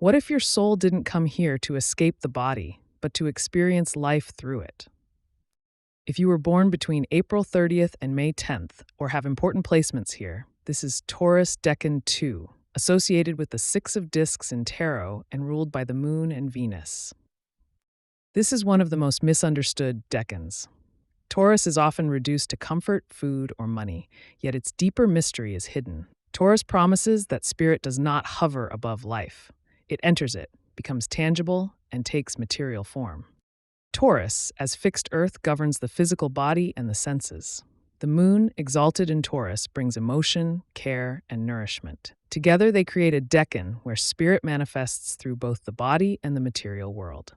What if your soul didn't come here to escape the body, but to experience life through it? If you were born between April 30th and May 10th, or have important placements here, this is Taurus Decan II, associated with the Six of Discs in Tarot and ruled by the Moon and Venus. This is one of the most misunderstood decans. Taurus is often reduced to comfort, food, or money, yet its deeper mystery is hidden. Taurus promises that spirit does not hover above life. It enters it, becomes tangible, and takes material form. Taurus, as fixed earth, governs the physical body and the senses. The moon, exalted in Taurus, brings emotion, care, and nourishment. Together they create a decan where spirit manifests through both the body and the material world.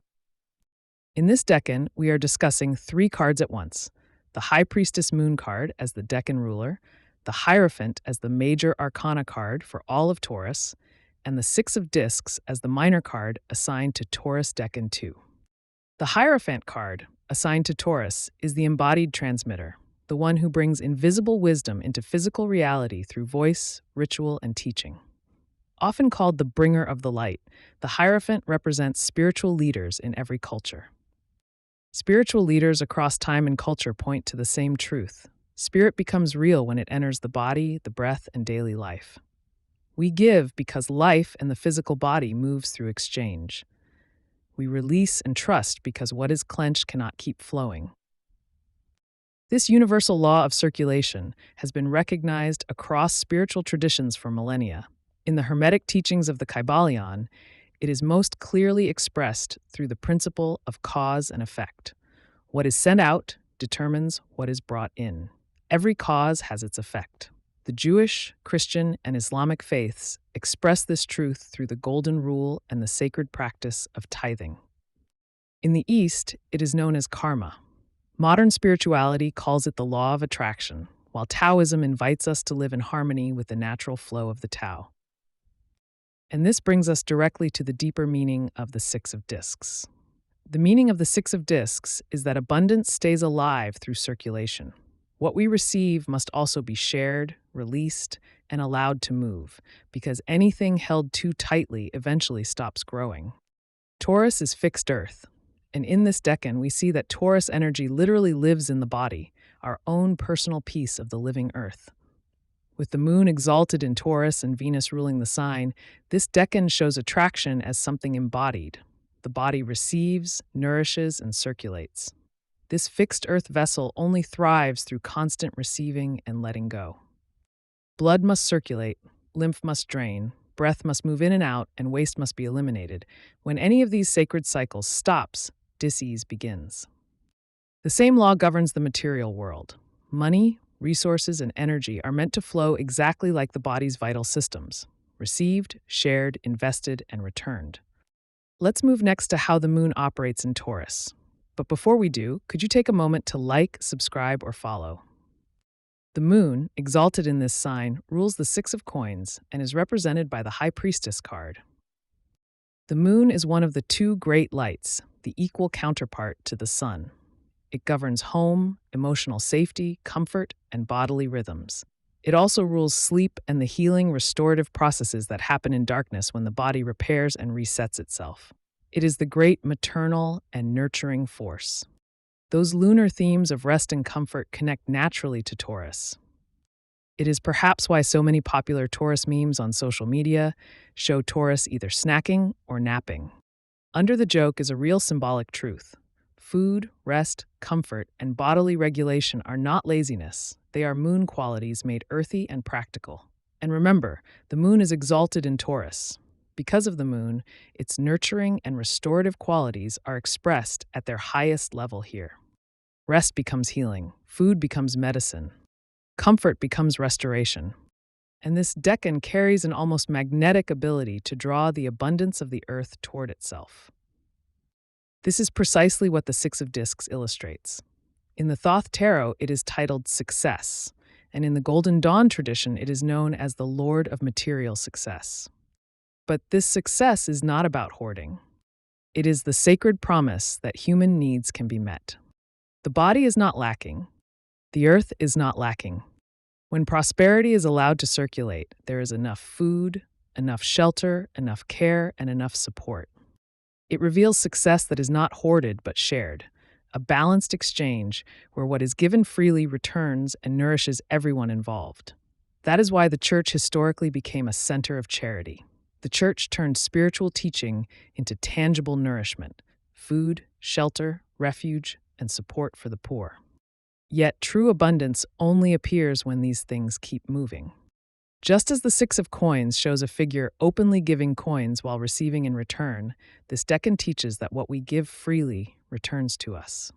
In this decan, we are discussing 3 cards at once: the High Priestess Moon card as the decan ruler, the Hierophant as the major arcana card for all of Taurus, and the Six of Discs as the minor card assigned to Taurus Decan II. The Hierophant card, assigned to Taurus, is the embodied transmitter, the one who brings invisible wisdom into physical reality through voice, ritual, and teaching. Often called the bringer of the light, the Hierophant represents spiritual leaders in every culture. Spiritual leaders across time and culture point to the same truth. Spirit becomes real when it enters the body, the breath, and daily life. We give because life and the physical body moves through exchange. We release and trust because what is clenched cannot keep flowing. This universal law of circulation has been recognized across spiritual traditions for millennia. In the Hermetic teachings of the Kybalion, it is most clearly expressed through the principle of cause and effect. What is sent out determines what is brought in. Every cause has its effect. The Jewish, Christian, and Islamic faiths express this truth through the Golden Rule and the sacred practice of tithing. In the East, it is known as karma. Modern spirituality calls it the law of attraction, while Taoism invites us to live in harmony with the natural flow of the Tao. And this brings us directly to the deeper meaning of the Six of Discs. The meaning of the Six of Discs is that abundance stays alive through circulation. What we receive must also be shared, released, and allowed to move, because anything held too tightly eventually stops growing. Taurus is fixed earth, and in this decan we see that Taurus energy literally lives in the body, our own personal piece of the living earth. With the moon exalted in Taurus and Venus ruling the sign, this decan shows attraction as something embodied. The body receives, nourishes, and circulates. This fixed earth vessel only thrives through constant receiving and letting go. Blood must circulate, lymph must drain, breath must move in and out, and waste must be eliminated. When any of these sacred cycles stops, dis-ease begins. The same law governs the material world. Money, resources, and energy are meant to flow exactly like the body's vital systems: received, shared, invested, and returned. Let's move next to how the moon operates in Taurus. But before we do, could you take a moment to like, subscribe, or follow? The moon, exalted in this sign, rules the Six of Coins and is represented by the High Priestess card. The moon is one of the 2 great lights, the equal counterpart to the sun. It governs home, emotional safety, comfort, and bodily rhythms. It also rules sleep and the healing, restorative processes that happen in darkness when the body repairs and resets itself. It is the great maternal and nurturing force. Those lunar themes of rest and comfort connect naturally to Taurus. It is perhaps why so many popular Taurus memes on social media show Taurus either snacking or napping. Under the joke is a real symbolic truth. Food, rest, comfort, and bodily regulation are not laziness. They are moon qualities made earthy and practical. And remember, the moon is exalted in Taurus. Because of the moon, its nurturing and restorative qualities are expressed at their highest level here. Rest becomes healing, food becomes medicine, comfort becomes restoration. And this decan carries an almost magnetic ability to draw the abundance of the earth toward itself. This is precisely what the Six of Discs illustrates. In the Thoth Tarot, it is titled Success, and in the Golden Dawn tradition, it is known as the Lord of Material Success. But this success is not about hoarding. It is the sacred promise that human needs can be met. The body is not lacking. The earth is not lacking. When prosperity is allowed to circulate, there is enough food, enough shelter, enough care, and enough support. It reveals success that is not hoarded but shared, a balanced exchange where what is given freely returns and nourishes everyone involved. That is why the church historically became a center of charity. The church turned spiritual teaching into tangible nourishment: food, shelter, refuge, and support for the poor. Yet true abundance only appears when these things keep moving. Just as the Six of Coins shows a figure openly giving coins while receiving in return, this decan teaches that what we give freely returns to us.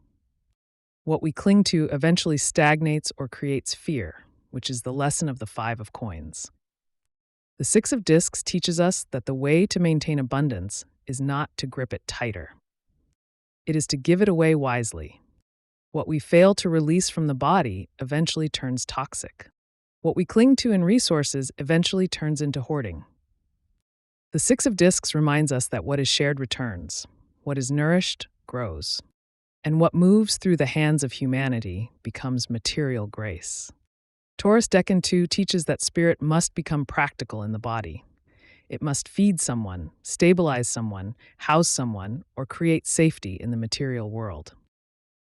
What we cling to eventually stagnates or creates fear, which is the lesson of the Five of Coins. The Six of Discs teaches us that the way to maintain abundance is not to grip it tighter. It is to give it away wisely. What we fail to release from the body eventually turns toxic. What we cling to in resources eventually turns into hoarding. The Six of Discs reminds us that what is shared returns, what is nourished grows, and what moves through the hands of humanity becomes material grace. Taurus Decan II teaches that spirit must become practical in the body. It must feed someone, stabilize someone, house someone, or create safety in the material world.